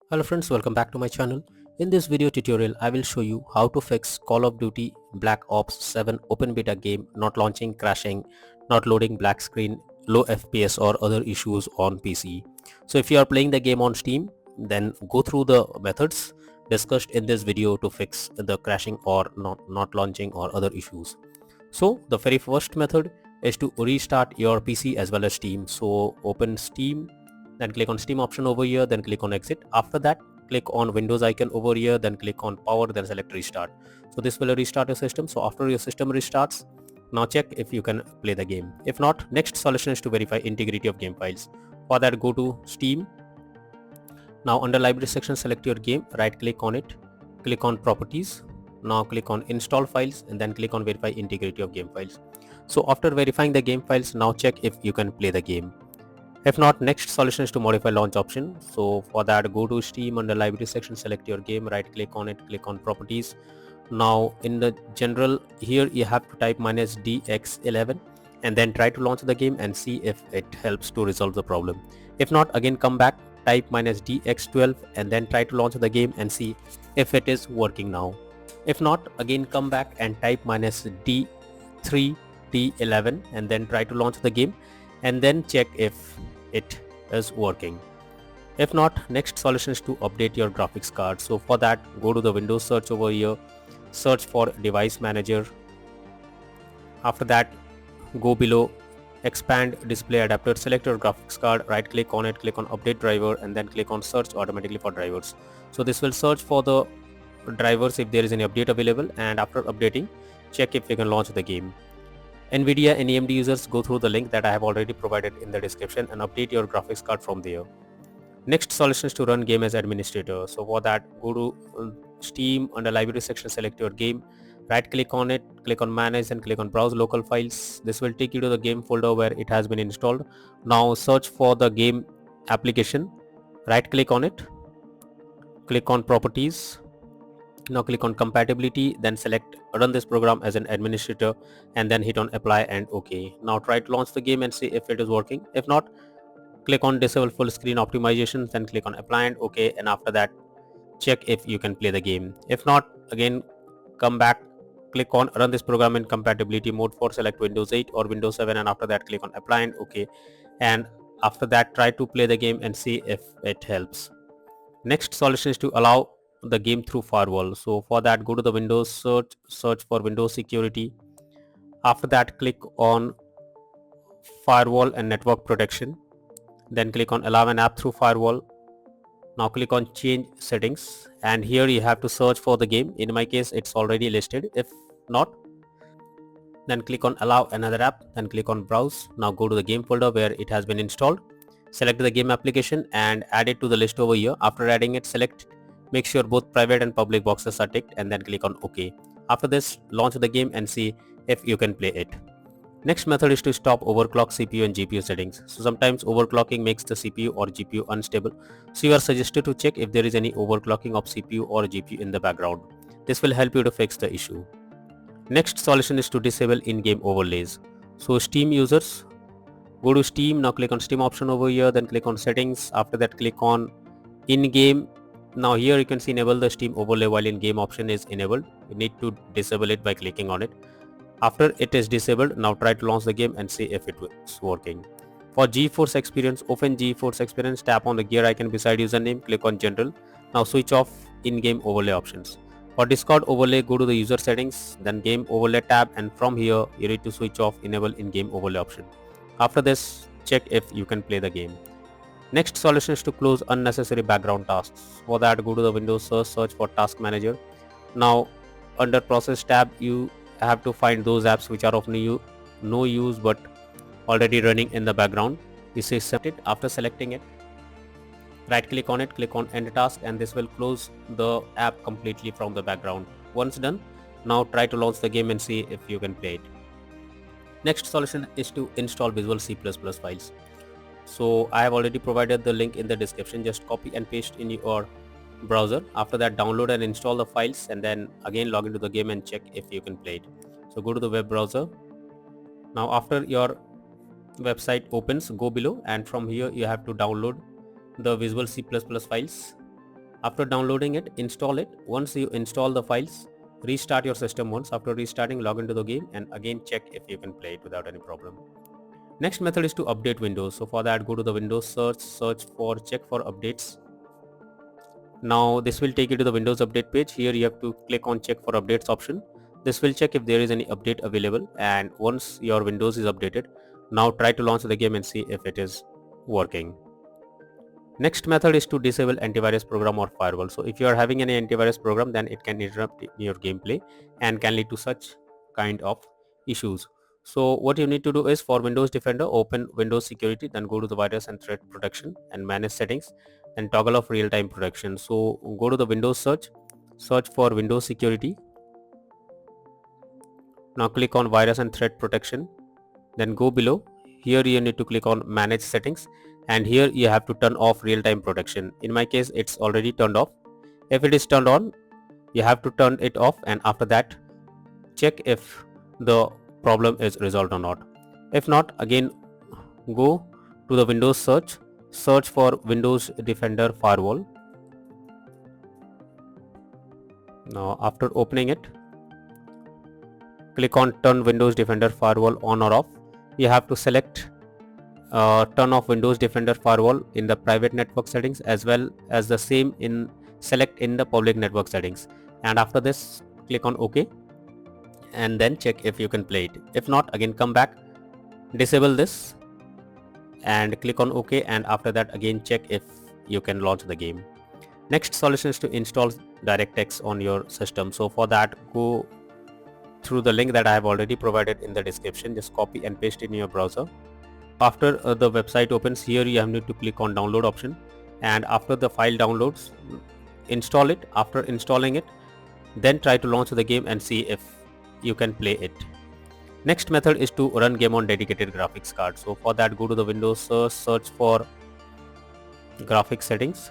Hello friends, welcome back to my channel. In this video tutorial, I will show you how to fix Call of Duty Black Ops 7 open beta game not launching, crashing, not loading black screen, low FPS or other issues on PC. So if you are playing the game on Steam, then go through the methods discussed in this video to fix the crashing or not launching or other issues. So the very first method is to restart your PC as well as Steam. So open Steam, then click on Steam option over here, then click on exit. After that, click on Windows icon over here, then click on power, then select restart. So this will restart your system. So after your system restarts, now check if you can play the game. If not, next solution is to verify integrity of game files. For that, go to Steam. Now under library section, select your game, right click on it, click on properties. Now click on install files and then click on verify integrity of game files. So after verifying the game files, now check if you can play the game. If not, next solution is to modify launch option. So for that, go to Steam, under library section, select your game, right click on it, click on properties. Now in the general, here you have to type -DX11 and then try to launch the game and see if it helps to resolve the problem. If not, again come back, type -DX12 and then try to launch the game and see if it is working now. If not, again come back and type -D3D11 and then try to launch the game and then check if it is working. If not, next solution is to update your graphics card. So for that, go to the Windows search over here, search for device manager. After that, go below expand display adapter, select your graphics card, right click on it, click on update driver and then click on search automatically for drivers. So this will search for the drivers if there is any update available, and after updating, check if you can launch the game. NVIDIA and AMD users, go through the link that I have already provided in the description and update your graphics card from there. Next solution is to run game as administrator. So for that, go to Steam, under library section, select your game, right click on it, click on manage and click on browse local files. This will take you to the game folder where it has been installed. Now search for the game application, right click on it, click on properties. Now click on compatibility, then select run this program as an administrator and then hit on apply and OK. Now try to launch the game and see if it is working. If not, click on disable full screen optimizations, then click on apply and OK, and after that check if you can play the game. If not, again come back, click on run this program in compatibility mode for select Windows 8 or Windows 7 and after that click on apply and OK, and after that try to play the game and see if it helps. Next solution is to allow the game through firewall. So for that, go to the Windows search for Windows security. After that, click on firewall and network protection, then click on allow an app through firewall. Now click on change settings and here you have to search for the game. In my case, it's already listed. If not, then click on allow another app, then click on browse. Now go to the game folder where it has been installed, select the game application and add it to the list over here. After adding it, make sure both private and public boxes are ticked and then click on OK. After this, launch the game and see if you can play it. Next method is to stop overclock CPU and GPU settings. So sometimes overclocking makes the CPU or GPU unstable. So you are suggested to check if there is any overclocking of CPU or GPU in the background. This will help you to fix the issue. Next solution is to disable in-game overlays. So Steam users, go to Steam, now click on Steam option over here, then click on settings. After that, click on in-game. Now here you can see enable the Steam overlay while in-game option is enabled. You need to disable it by clicking on it. After it is disabled, now try to launch the game and see if it is working. For GeForce Experience, open GeForce Experience, tap on the gear icon beside username, click on general. Now switch off in-game overlay options. For Discord overlay, go to the user settings, then game overlay tab, and from here you need to switch off enable in-game overlay option. After this, check if you can play the game. Next solution is to close unnecessary background tasks. For that, go to the Windows search for task manager. Now under process tab, you have to find those apps which are of no use but already running in the background. You say select it. After selecting it, right click on it, click on end task, and this will close the app completely from the background. Once done, now try to launch the game and see if you can play it. Next solution is to install Visual C++ files. So I have already provided the link in the description. Just copy and paste in your browser. After that, download and install the files and then again log into the game and check if you can play it. So go to the web browser. Now after your website opens, go below and from here you have to download the Visual C++ files. After downloading it, install it. Once you install the files, restart your system once. After restarting, log into the game and again check if you can play it without any problem. Next method is to update Windows. So for that, go to the Windows search for check for updates. Now this will take you to the Windows update page. Here you have to click on check for updates option. This will check if there is any update available, and once your Windows is updated, now try to launch the game and see if it is working. Next method is to disable antivirus program or firewall. So if you are having any antivirus program, then it can interrupt your gameplay and can lead to such kind of issues. So what you need to do is, for Windows Defender, open Windows Security, then go to the virus and threat protection and manage settings, and toggle off real-time protection. So go to the Windows search for Windows Security. Now click on virus and threat protection, then go below. Here you need to click on manage settings, and here you have to turn off real-time protection. In my case, it's already turned off. If it is turned on, you have to turn it off, and after that check if the problem is resolved or not. If not, again go to the Windows search for Windows Defender Firewall. Now after opening it, click on turn Windows Defender Firewall on or off. You have to select turn off Windows Defender Firewall in the private network settings, as well as the same in select in the public network settings, and after this click on OK, and then check if you can play it. If not, again come back, disable this and click on OK, and after that again check if you can launch the game. Next solution is to install DirectX on your system. So for that, go through the link that I have already provided in the description. Just copy and paste it in your browser. After the website opens, here you have need to click on download option, and after the file downloads, install it. After installing it, then try to launch the game and see if you can play it. Next method is to run game on dedicated graphics card. So for that, go to the Windows search for graphics settings.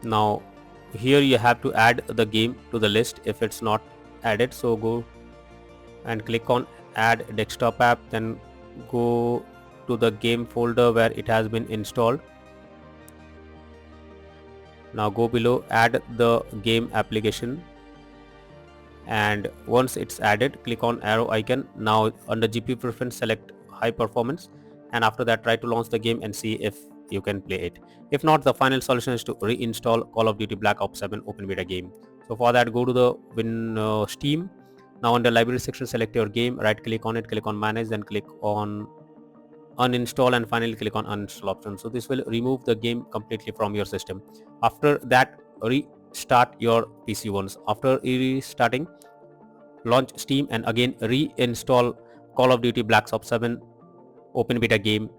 Now here you have to add the game to the list if it's not added. So go and click on add desktop app, then go to the game folder where it has been installed. Now go below, add the game application, and once it's added, click on arrow icon. Now under GPU preference, select high performance, and after that try to launch the game and see if you can play it. If not, the final solution is to reinstall Call of Duty Black Ops 7 open beta game. So for that, go to the Steam. Now under library section, select your game, right click on it, click on manage, then click on uninstall, and finally click on uninstall option. So this will remove the game completely from your system. After that, restart your PC once. After restarting, launch Steam and again reinstall Call of Duty Black Ops 7 open beta game,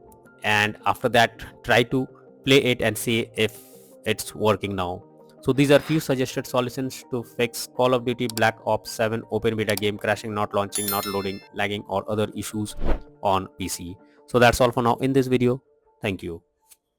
and after that try to play it and see if it's working now. So these are few suggested solutions to fix Call of Duty Black Ops 7 open beta game crashing, not launching, not loading, lagging or other issues on PC. So that's all for now in this video. Thank you.